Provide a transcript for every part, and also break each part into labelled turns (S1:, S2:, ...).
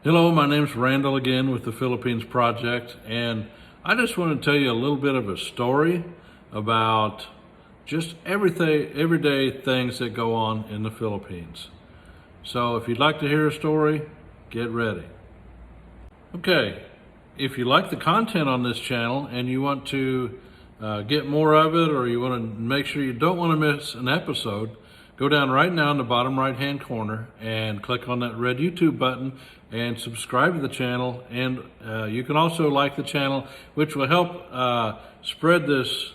S1: Hello, my name's Randall again with the Philippines Project, and I just want to tell you a little bit of a story about just everyday things that go on in the Philippines. So if you'd like to hear a story, get ready. Okay, if you like the content on this channel and you want to get more of it, or you want to make sure you don't want to miss an episode, go down right now in the bottom right hand corner and click on that red YouTube button and subscribe to the channel. And you can also like the channel, which will help spread this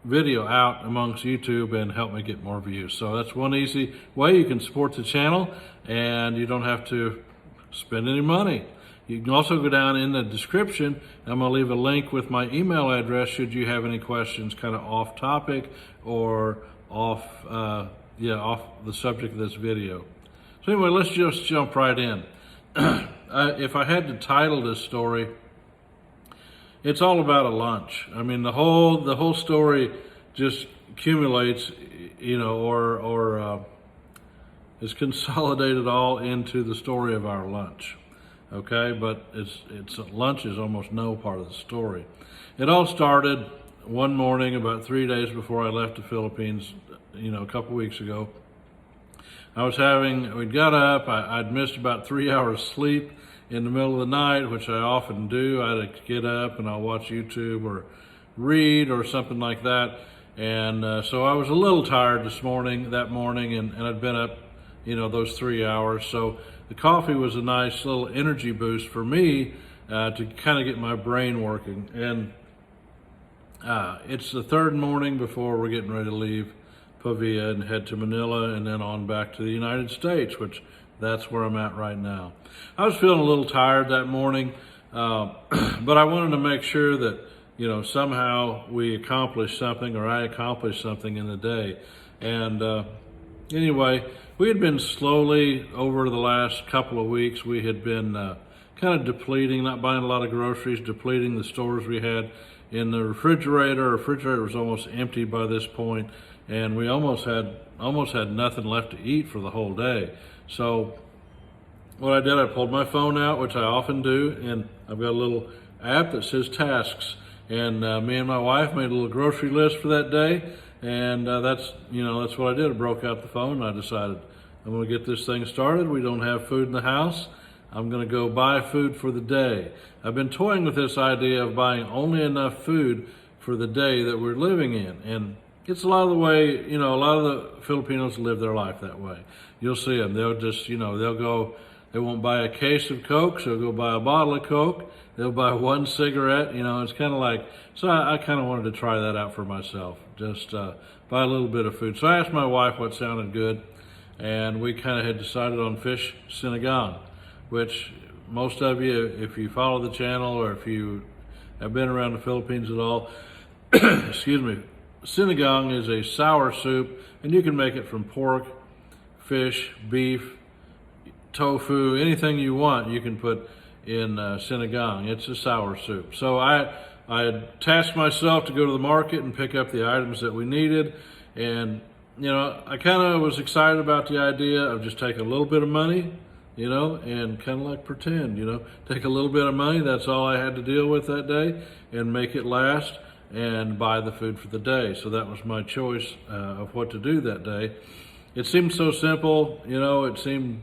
S1: video out amongst YouTube and help me get more views. So that's one easy way you can support the channel and you don't have to spend any money. You can also go down in the description. I'm going to leave a link with my email address should you have any questions kind of off topic or off the subject of this video. So anyway, let's just jump right in. If I had to title this story, it's all about a lunch. I mean, the whole story just accumulates, or is consolidated all into the story of our lunch. Okay, but it's lunch is almost no part of the story. It all started one morning about 3 days before I left the Philippines, a couple weeks ago. We'd got up, I'd missed about 3 hours sleep in the middle of the night, which I often do. I'd get up and I'll watch YouTube or read or something like that. And so I was a little tired that morning, and I'd been up, those 3 hours. So the coffee was a nice little energy boost for me to kind of get my brain working. And it's the third morning before we're getting ready to leave Pavia and head to Manila and then on back to the United States, which that's where I'm at right now. I was feeling a little tired that morning, but I wanted to make sure that, somehow we accomplished something, or I accomplished something in the day. And anyway, we had been slowly, over the last couple of weeks, we had been kind of depleting, not buying a lot of groceries, depleting the stores we had in the refrigerator. Our refrigerator was almost empty by this point, and we almost had nothing left to eat for the whole day. So what I did, I pulled my phone out, which I often do, and I've got a little app that says tasks. And me and my wife made a little grocery list for that day, and that's what I did. I broke out the phone, and I decided I'm going to get this thing started. We don't have food in the house. I'm going to go buy food for the day. I've been toying with this idea of buying only enough food for the day that we're living in, and it's a lot of the way, a lot of the Filipinos live their life that way. You'll see them. They'll just, they won't buy a case of Coke, so they'll go buy a bottle of Coke. They'll buy one cigarette, it's kind of like, so I kind of wanted to try that out for myself, just buy a little bit of food. So I asked my wife what sounded good, and we kind of had decided on fish sinigang, which most of you, if you follow the channel or if you have been around the Philippines at all, excuse me, sinigang is a sour soup, and you can make it from pork, fish, beef, tofu, anything you want you can put in sinigang. It's a sour soup. So I had tasked myself to go to the market and pick up the items that we needed, and I kind of was excited about the idea of just taking a little bit of money, and kind of like pretend, take a little bit of money, that's all I had to deal with that day, and make it last and buy the food for the day. So that was my choice of what to do that day. It seemed so simple, it seemed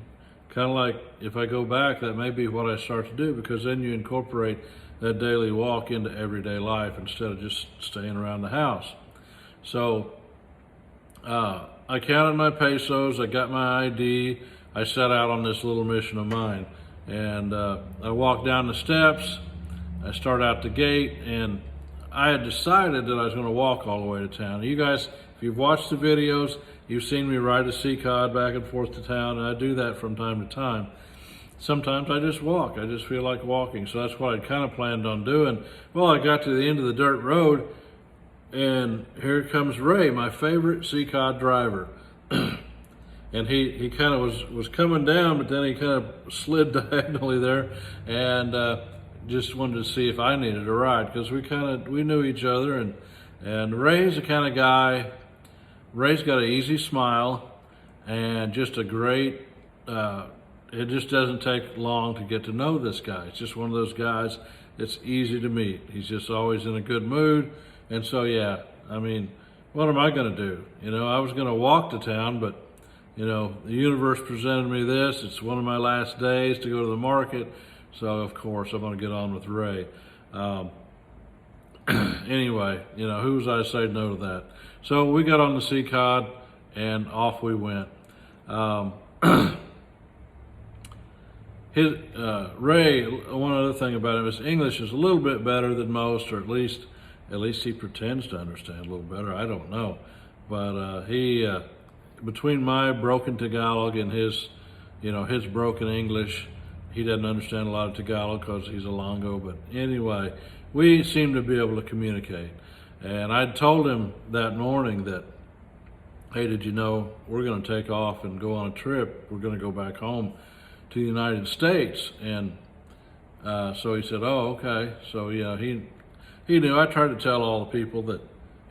S1: kind of like, if I go back, that may be what I start to do, because then you incorporate that daily walk into everyday life instead of just staying around the house. So I counted my pesos, I got my ID, I set out on this little mission of mine. And I walked down the steps, I start out the gate, and I had decided that I was going to walk all the way to town. You guys, if you've watched the videos, you've seen me ride a sea cod back and forth to town, and I do that from time to time. Sometimes I just walk. I just feel like walking. So that's what I kind of planned on doing. Well, I got to the end of the dirt road, and here comes Ray, my favorite sea cod driver. And he kind of was coming down, but then he kind of slid diagonally there, and just wanted to see if I needed a ride, because we knew each other, and Ray's the kind of guy. Ray's got an easy smile and just a great it just doesn't take long to get to know this guy. It's just one of those guys that's easy to meet. He's just always in a good mood. And so, yeah, I mean, what am I going to do? I was going to walk to town, but, the universe presented me this. It's one of my last days to go to the market. So, of course, I'm going to get on with Ray. Anyway, who was I to say no to that? So we got on the sea cod and off we went. Ray, one other thing about him, his English is a little bit better than most, or at least he pretends to understand a little better. I don't know. But he, between my broken Tagalog and his broken English, he doesn't understand a lot of Tagalog because he's a Longo. But anyway, we seem to be able to communicate. And I told him that morning that, hey, did you know we're going to take off and go on a trip? We're going to go back home to the United States. And so he said, oh, okay. So, yeah, he knew. I tried to tell all the people that,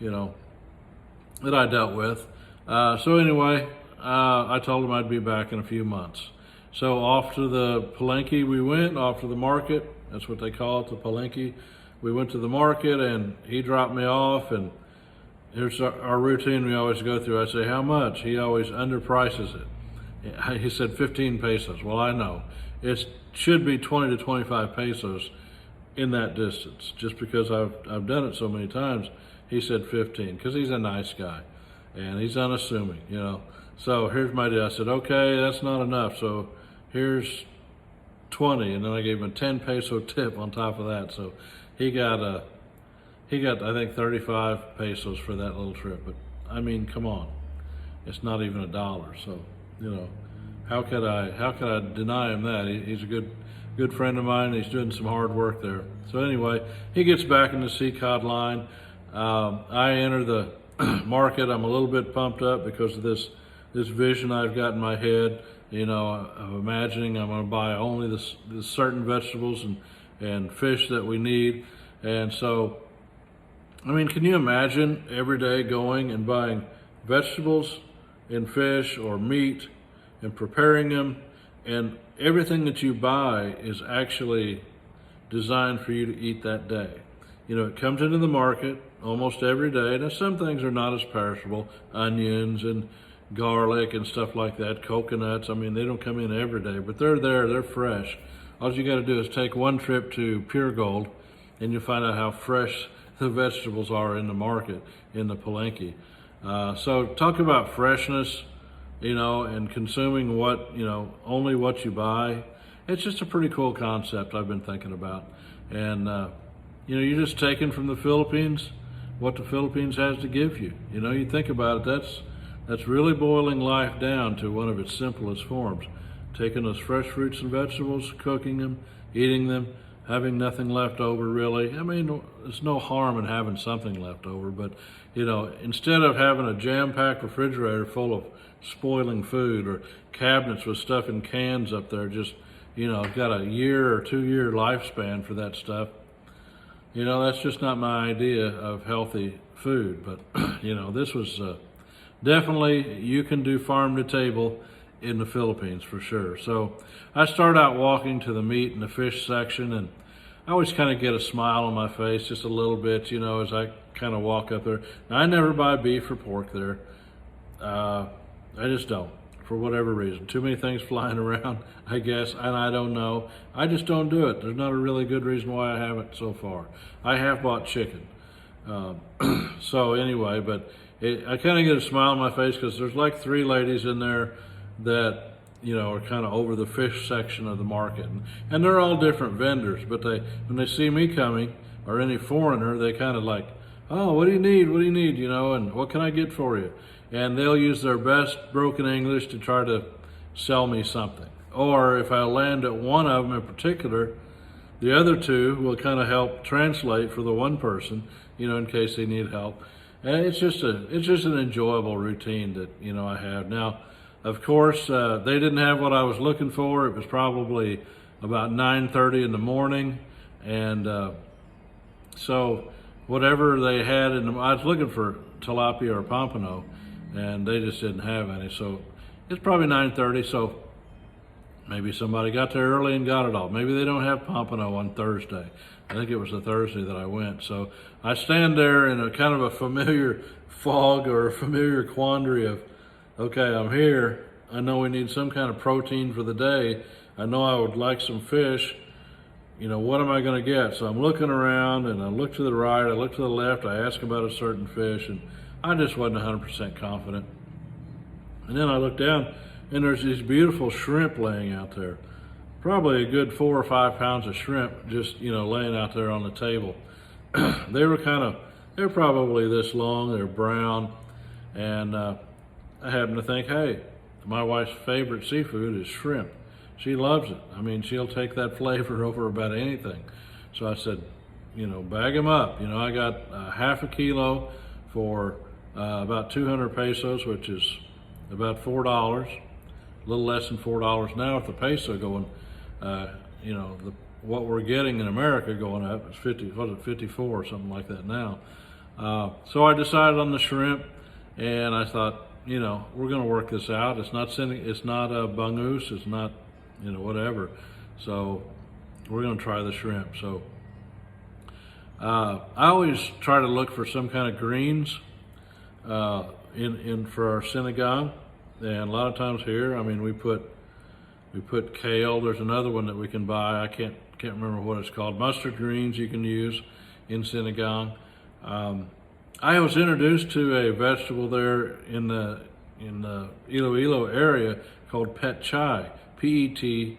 S1: that I dealt with. So anyway, I told him I'd be back in a few months. So off to the Palenque we went, off to the market. That's what they call it, the Palenque. We went to the market, and he dropped me off, and here's our routine we always go through. I say, how much? He always underprices it. He said 15 pesos. Well, I know. It should be 20 to 25 pesos in that distance. Just because I've done it so many times, he said 15, because he's a nice guy, and he's unassuming, So here's my deal. I said, okay, that's not enough, so here's 20, and then I gave him a 10 peso tip on top of that. So he got I think 35 pesos for that little trip. But I mean, come on, it's not even $1. So how could I deny him that? He's a good friend of mine. He's doing some hard work there. So anyway, he gets back in the sea cod line. I enter the market. I'm a little bit pumped up because of this vision I've got in my head, of imagining I'm going to buy only the certain vegetables and fish that we need. And so, I mean, can you imagine every day going and buying vegetables and fish or meat and preparing them, and everything that you buy is actually designed for you to eat that day? It comes into the market almost every day. Now, some things are not as perishable, onions and garlic and stuff like that, coconuts. I mean, they don't come in every day, but they're there, they're fresh. All you got to do is take one trip to Pure Gold, and you'll find out how fresh the vegetables are in the market in the Palenque. So talk about freshness, and consuming only what you buy. It's just a pretty cool concept I've been thinking about. And, you're just taking from the Philippines what the Philippines has to give you. You think about it, that's really boiling life down to one of its simplest forms. Taking those fresh fruits and vegetables, cooking them, eating them, having nothing left over really. I mean, there's no harm in having something left over, but, instead of having a jam-packed refrigerator full of spoiling food, or cabinets with stuff in cans up there, just, got a year or 2 year lifespan for that stuff. That's just not my idea of healthy food. But, this was definitely, you can do farm to table in the Philippines for sure. So I start out walking to the meat and the fish section, and I always kind of get a smile on my face just a little bit, as I kind of walk up there. Now, I never buy beef or pork there. I just don't, for whatever reason. Too many things flying around, I guess, and I don't know. I just don't do it. There's not a really good reason why I haven't so far. I have bought chicken. So anyway, but I kind of get a smile on my face because there's like 3 ladies in there that, are kind of over the fish section of the market. And they're all different vendors, but when they see me coming, or any foreigner, they kind of like, oh, what do you need? What do you need? And what can I get for you? And they'll use their best broken English to try to sell me something. Or if I land at one of them in particular, the other 2 will kind of help translate for the one person, in case they need help. And it's just an enjoyable routine that, I have. Now, of course, they didn't have what I was looking for. It was probably about 9:30 in the morning. And so whatever they had I was looking for tilapia or pompano, and they just didn't have any. So it's probably 9:30. So Maybe somebody got there early and got it all. Maybe they don't have pompano on Thursday. I think it was a Thursday that I went. So I stand there in a kind of a familiar fog or a familiar quandary of, okay, I'm here. I know we need some kind of protein for the day. I know I would like some fish. What am I going to get? So I'm looking around, and I look to the right, I look to the left, I ask about a certain fish, and I just wasn't 100% confident. And then I look down, and there's these beautiful shrimp laying out there. Probably a good 4 or 5 pounds of shrimp just, laying out there on the table. They're probably this long, they're brown, and I happen to think, hey, my wife's favorite seafood is shrimp. She loves it. I mean, she'll take that flavor over about anything. So I said, bag them up. I got half a kilo for about 200 pesos, which is about $4, a little less than $4 now with the peso going, what we're getting in America going up is 54 or something like that now. So I decided on the shrimp, and I thought, we're going to work this out. It's not a bangus, it's not, whatever. So we're going to try the shrimp. So I always try to look for some kind of greens for our synagogue, and a lot of times here, I mean, we put kale. There's another one that we can buy. I can't remember what it's called. Mustard greens you can use in synagogue. I was introduced to a vegetable there in the Iloilo area called pet chai. P-E-T,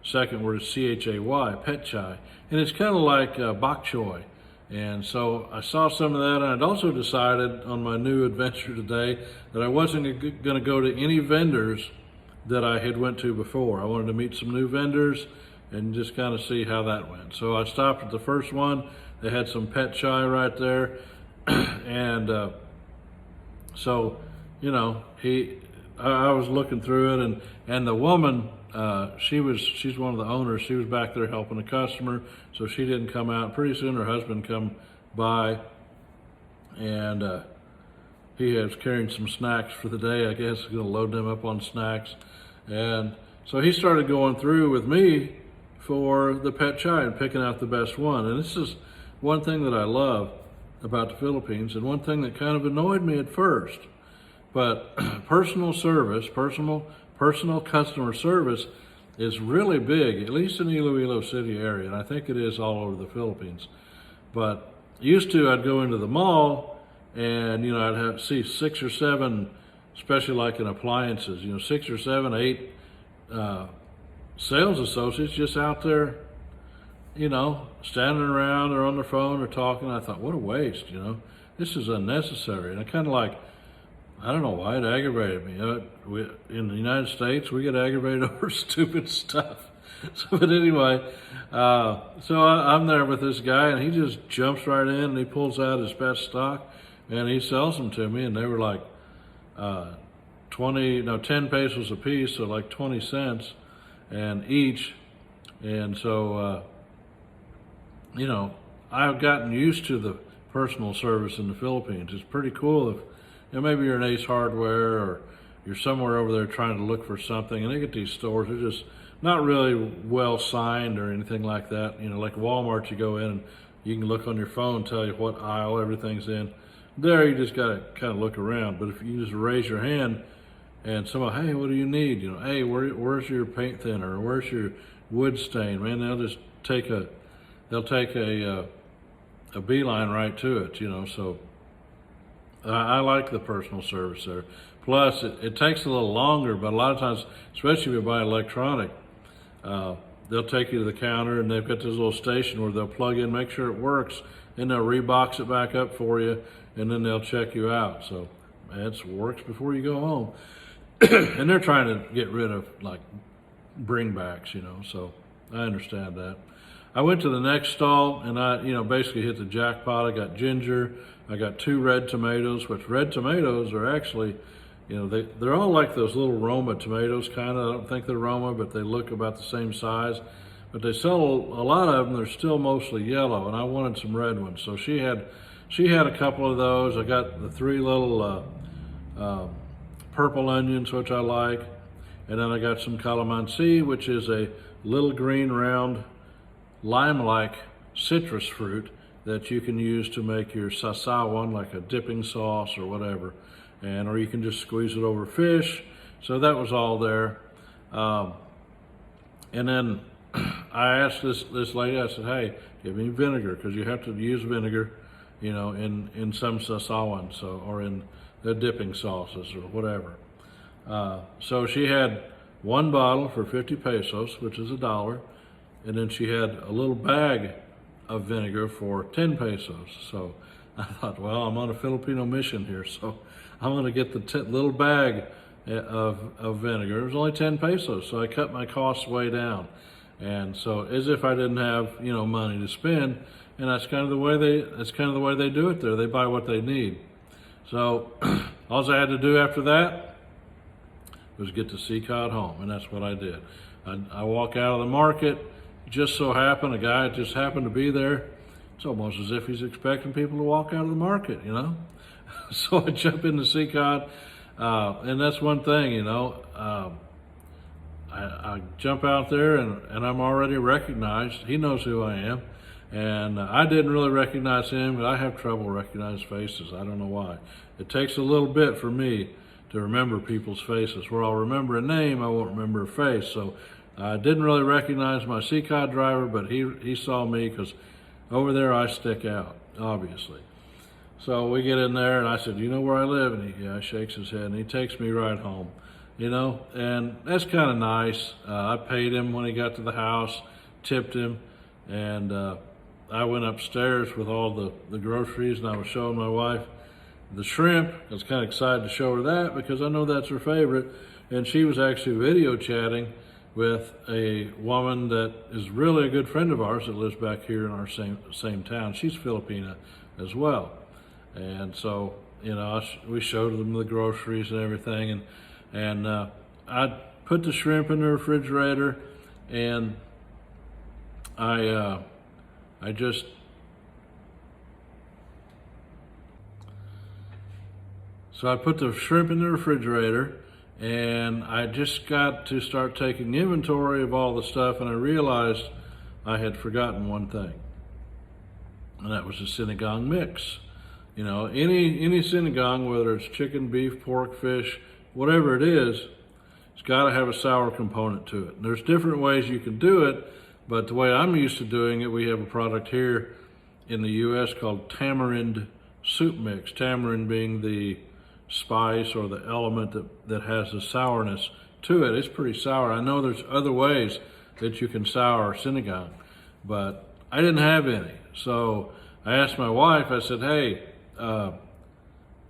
S1: second word is C-H-A-Y, pet chai. And it's kind of like bok choy. And so I saw some of that, and I'd also decided on my new adventure today that I wasn't going to go to any vendors that I had went to before. I wanted to meet some new vendors and just kind of see how that went. So I stopped at the first one. They had some pet chai right there. And so, I was looking through it, and the woman, she's one of the owners. She was back there helping a customer, so she didn't come out. Pretty soon her husband come by, and he was carrying some snacks for the day. I guess he's going to load them up on snacks. And so he started going through with me for the pet chai and picking out the best one. And this is one thing that I love about the Philippines, and one thing that kind of annoyed me at first. But personal customer service is really big, at least in the Iloilo City area, and I think it is all over the Philippines. But used to, I'd go into the mall, and I'd see 6 or 7, especially like in appliances, 6 or 7, 8 sales associates just out there, standing around or on their phone or talking. I thought, what a waste, this is unnecessary. And I kind of I don't know why it aggravated me. In the United States, we get aggravated over stupid stuff. But anyway, so I'm there with this guy, and he just jumps right in, and he pulls out his best stock, and he sells them to me, and they were like 10 pesos a piece, so like 20 cents and each. And so, I've gotten used to the personal service in the Philippines. It's pretty cool if, maybe you're an Ace Hardware, or you're somewhere over there trying to look for something, and they get these stores, they're just not really well signed or anything like that. Like Walmart, you go in and you can look on your phone, tell you what aisle everything's in. There, you just got to kind of look around. But if you just raise your hand and somebody, hey, what do you need? Hey, where's your paint thinner? Or where's your wood stain? Man, they'll just take a beeline right to it, so I like the personal service there. Plus, it takes a little longer, but a lot of times, especially if you buy electronic, they'll take you to the counter, and they've got this little station where they'll plug in, make sure it works, and they'll rebox it back up for you, and then they'll check you out. So it works before you go home. And they're trying to get rid of bringbacks, so I understand that. I went to the next stall, and I, basically hit the jackpot. I got ginger. I got 2 red tomatoes, which red tomatoes are actually, they're all like those little Roma tomatoes, kind of. I don't think they're Roma, but they look about the same size. But they sell a lot of them. They're still mostly yellow, and I wanted some red ones. So she had a couple of those. I got the 3 little purple onions, which I like. And then I got some calamansi, which is a little green round lime-like citrus fruit that you can use to make your sasawan, like a dipping sauce or whatever. Or you can just squeeze it over fish. So that was all there. And then I asked this lady, I said, hey, give me vinegar, because you have to use vinegar, in some sasawan, or in the dipping sauces or whatever. So she had one bottle for 50 pesos, which is $1. And then she had a little bag of vinegar for 10 pesos. So I thought, well, I'm on a Filipino mission here, so I'm going to get the little bag of vinegar. It was only 10 pesos, so I cut my costs way down. And so, as if I didn't have money to spend, and that's kind of the way they do it there. They buy what they need. So all I had to do after that was get the sea cod home, and that's what I did. I walk out of the market. Just so happened, a guy just happened to be there. It's almost as if he's expecting people to walk out of the market, So I jump in the sea cod, and that's one thing, I jump out there and I'm already recognized. He knows who I am. And I didn't really recognize him, but I have trouble recognizing faces. I don't know why. It takes a little bit for me to remember people's faces. Where I'll remember a name, I won't remember a face. So I didn't really recognize my sea cod driver, but he saw me, because over there I stick out, obviously. So we get in there, and I said, you know where I live? And he shakes his head, and he takes me right home. And that's kind of nice. I paid him when he got to the house, tipped him, and I went upstairs with all the groceries, and I was showing my wife the shrimp. I was kind of excited to show her that, because I know that's her favorite. And she was actually video chatting with a woman that is really a good friend of ours that lives back here in our same town. She's Filipina as well. And so, we showed them the groceries and everything, and I put the shrimp in the refrigerator, and I put the shrimp in the refrigerator, and I just got to start taking inventory of all the stuff, and I realized I had forgotten one thing, and that was the sinigang mix. Any sinigang, whether it's chicken, beef, pork, fish, whatever it is, it's got to have a sour component to it. And there's different ways you can do it, but the way I'm used to doing it, we have a product here in the U.S. called tamarind soup mix. Tamarind being the spice or the element that has the sourness to it. It's pretty sour. I know there's other ways that you can sour sinigang, but I didn't have any. So I asked my wife, I said, hey,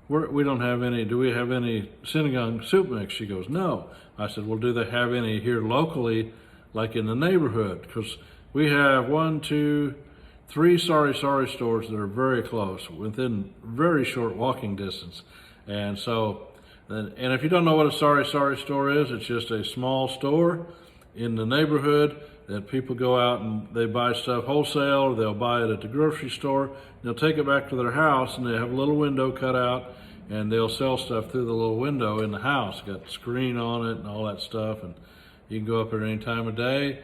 S1: we don't have any. Do we have any sinigang soup mix? She goes, no. I said, well, do they have any here locally, like in the neighborhood? Because we have 3 Sari stores that are very close, within very short walking distance. And so, and if you don't know what a Sari store is, it's just a small store in the neighborhood that people go out and they buy stuff wholesale, or they'll buy it at the grocery store. They'll take it back to their house, and they have a little window cut out, and they'll sell stuff through the little window in the house. Got the screen on it and all that stuff, and you can go up there any time of day,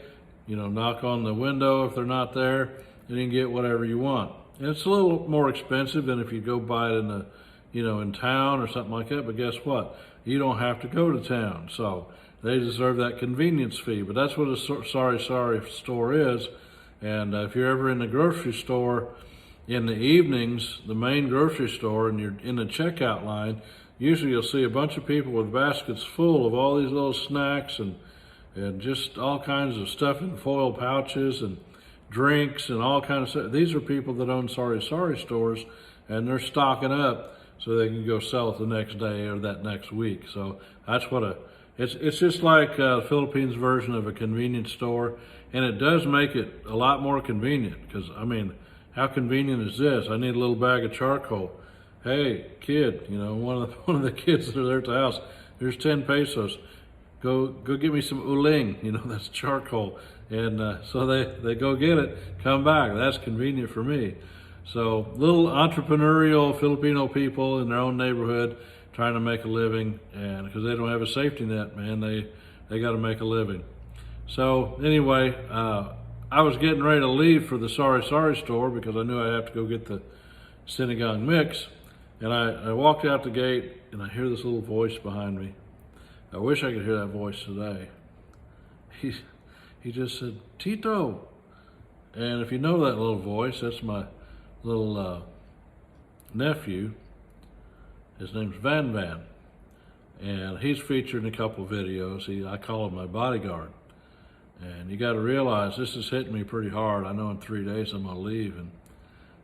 S1: knock on the window if they're not there, and you can get whatever you want. And it's a little more expensive than if you go buy it in town or something like that, but guess what? You don't have to go to town, so they deserve that convenience fee. But that's what a Sari store is. And if you're ever in the grocery store in the evenings, the main grocery store, and you're in the checkout line, usually you'll see a bunch of people with baskets full of all these little snacks and just all kinds of stuff in foil pouches and drinks and all kinds of stuff. These are people that own Sari stores, and they're stocking up so they can go sell it the next day or that next week. So that's what it's just like the Philippines version of a convenience store, and it does make it a lot more convenient, because, how convenient is this? I need a little bag of charcoal. Hey, kid, one of the kids that are there at the house, here's 10 pesos. Go get me some uling, that's charcoal. And so they go get it, come back. That's convenient for me. So little entrepreneurial Filipino people in their own neighborhood trying to make a living, and because they don't have a safety net, man, they got to make a living. So anyway, I was getting ready to leave for the Sorry store because I knew I'd have to go get the sinigang mix. And I walked out the gate and I hear this little voice behind me. I wish I could hear that voice today. He just said, "Tito." And if you know that little voice, that's my little nephew. His name's Van. And he's featured in a couple of videos. I call him my bodyguard. And you got to realize this is hitting me pretty hard. I know in 3 days I'm going to leave. And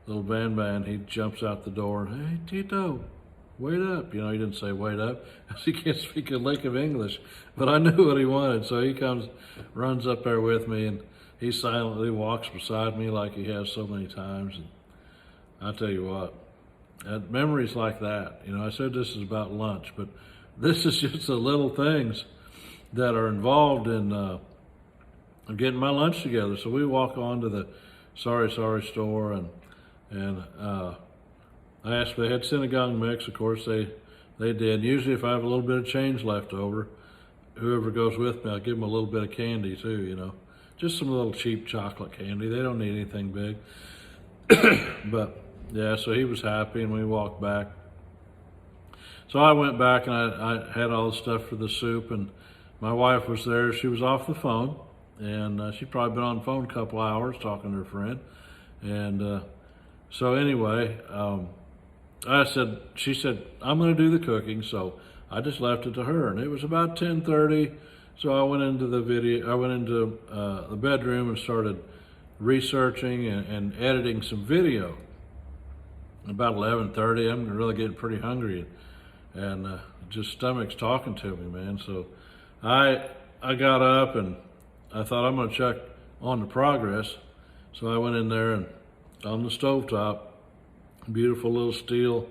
S1: little Van, he jumps out the door. "Hey, Tito, wait up." You know, he didn't say wait up because he can't speak a lick of English. But I knew what he wanted. So he comes, runs up there with me, and he silently walks beside me like he has so many times. And I tell you what, memories like that, you know, I said this is about lunch, but this is just the little things that are involved in getting my lunch together. So we walk on to the Sorry store, and I asked if they had sinigang mix. Of course, they did. Usually if I have a little bit of change left over, whoever goes with me, I'll give them a little bit of candy too, you know. Just some little cheap chocolate candy. They don't need anything big. But yeah, so he was happy, and we walked back. So I went back and I had all the stuff for the soup, and my wife was there. She was off the phone, and she'd probably been on the phone a couple hours talking to her friend. And so anyway, she said, "I'm going to do the cooking." So I just left it to her, and it was about 10:30. So I went into the bedroom and started researching and editing some video. About 11:30, I'm really getting pretty hungry, and just stomach's talking to me, man. So I got up and I thought I'm gonna check on the progress. So I went in there, and on the stovetop, beautiful little steel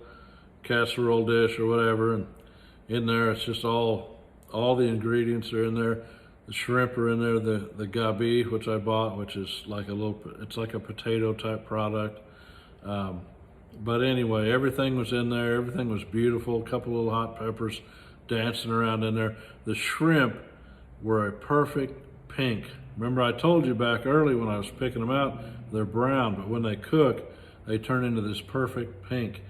S1: casserole dish or whatever, and in there it's just all the ingredients are in there. The shrimp are in there, the gabi, which I bought, which is it's like a potato type product. But anyway, everything was in there. Everything was beautiful. A couple little hot peppers dancing around in there. The shrimp were a perfect pink. Remember I told you back early when I was picking them out, they're brown, but when they cook, they turn into this perfect pink.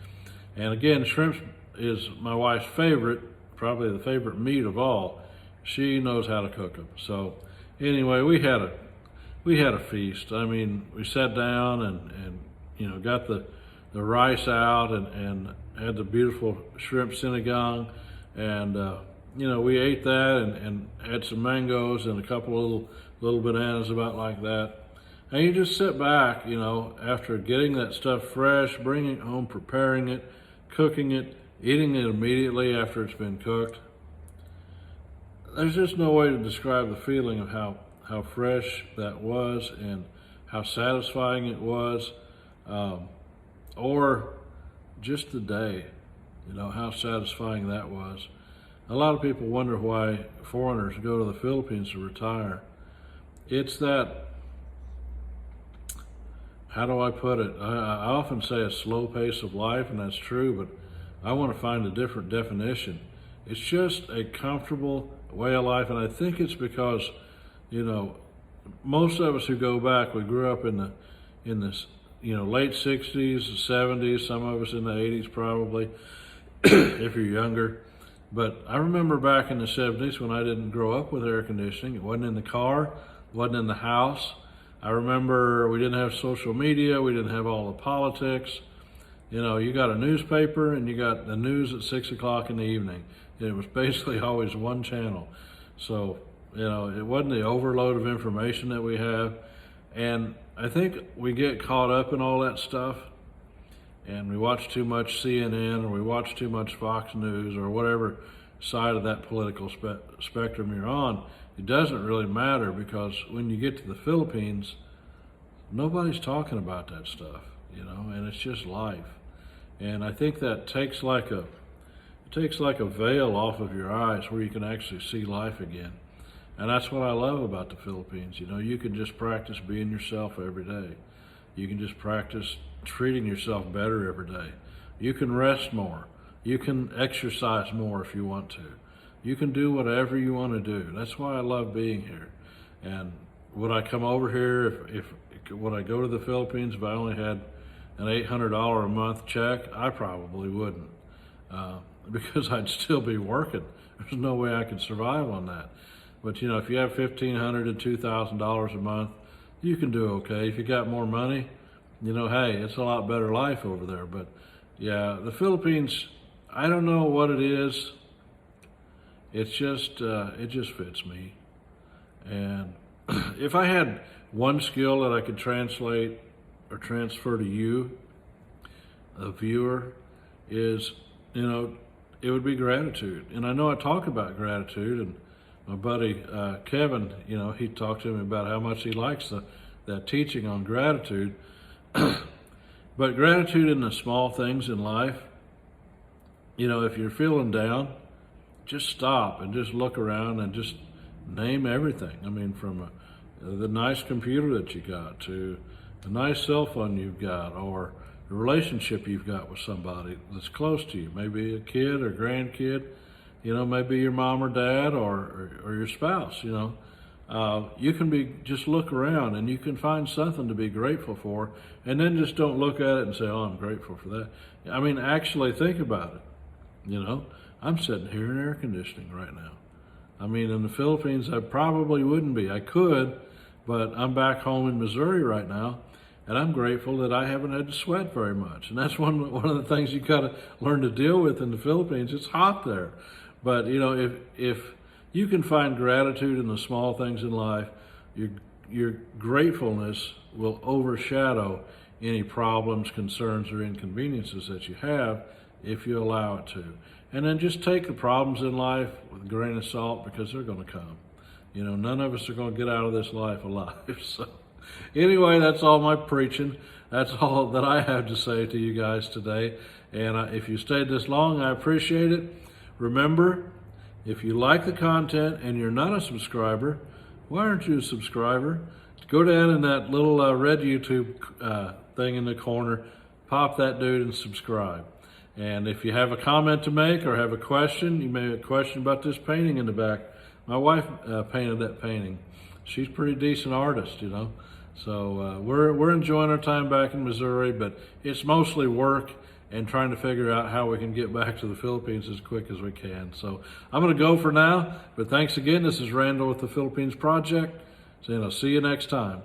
S1: And again, shrimp is my wife's favorite, probably the favorite meat of all. She knows how to cook them. So anyway, we had a feast. I mean, we sat down and you know, got the rice out and had the beautiful shrimp sinigang, and you know, we ate that and had some mangoes and a couple of little bananas about like that. And you just sit back, you know, after getting that stuff fresh, bringing it home, preparing it, cooking it, eating it immediately after it's been cooked. There's just no way to describe the feeling of how fresh that was and how satisfying it was, or just the day, you know, how satisfying that was. A lot of people wonder why foreigners go to the Philippines to retire. It's that, how do I put it? I often say a slow pace of life, and that's true, but I want to find a different definition. It's just a comfortable way of life, and I think it's because, you know, most of us who go back, we grew up in this, you know, late 60s, the 70s, some of us in the 80s probably, if you're younger. But I remember back in the 70s when I didn't grow up with air conditioning. It wasn't in the car, wasn't in the house. I remember we didn't have social media, we didn't have all the politics. You know, you got a newspaper and you got the news at 6 o'clock in the evening. It was basically always one channel. So, you know, it wasn't the overload of information that we have. And I think we get caught up in all that stuff, and we watch too much CNN, or we watch too much Fox News, or whatever side of that political spectrum you're on. It doesn't really matter, because when you get to the Philippines, nobody's talking about that stuff, you know, and it's just life. And I think that takes like a veil off of your eyes where you can actually see life again. And that's what I love about the Philippines. You know, you can just practice being yourself every day. You can just practice treating yourself better every day. You can rest more. You can exercise more if you want to. You can do whatever you want to do. That's why I love being here. And would I come over here if would I go to the Philippines if I only had an $800 a month check? I probably wouldn't, because I'd still be working. There's no way I could survive on that. But you know, if you have $1,500 to $2,000 a month, you can do okay. If you got more money, you know, hey, it's a lot better life over there. But yeah, the Philippines, I don't know what it is. It's just, it just fits me. And if I had one skill that I could translate or transfer to you, a viewer, is, you know, it would be gratitude. And I know I talk about gratitude, and my buddy Kevin, you know, he talked to me about how much he likes that teaching on gratitude. But gratitude in the small things in life, you know, if you're feeling down, just stop and just look around and just name everything. I mean, from the nice computer that you got to the nice cell phone you've got, or the relationship you've got with somebody that's close to you, maybe a kid or grandkid, you know, maybe your mom or dad or your spouse, you know. You can just look around and you can find something to be grateful for, and then just don't look at it and say, oh, I'm grateful for that. I mean, actually think about it. You know, I'm sitting here in air conditioning right now. I mean, in the Philippines, I probably wouldn't be. I could, but I'm back home in Missouri right now, and I'm grateful that I haven't had to sweat very much. And that's one of the things you got to learn to deal with in the Philippines. It's hot there. But, you know, if you can find gratitude in the small things in life, your gratefulness will overshadow any problems, concerns, or inconveniences that you have if you allow it to. And then just take the problems in life with a grain of salt, because they're going to come. You know, none of us are going to get out of this life alive. So anyway, that's all my preaching. That's all that I have to say to you guys today. And if you stayed this long, I appreciate it. Remember, if you like the content and you're not a subscriber, why aren't you a subscriber? Go down in that little red YouTube thing in the corner, pop that dude and subscribe. And if you have a comment to make or have a question, you may have a question about this painting in the back. My wife painted that painting. She's a pretty decent artist, you know. So we're enjoying our time back in Missouri, but it's mostly work and trying to figure out how we can get back to the Philippines as quick as we can. So I'm going to go for now, but thanks again. This is Randall with the Philippines Project, saying I'll see you next time.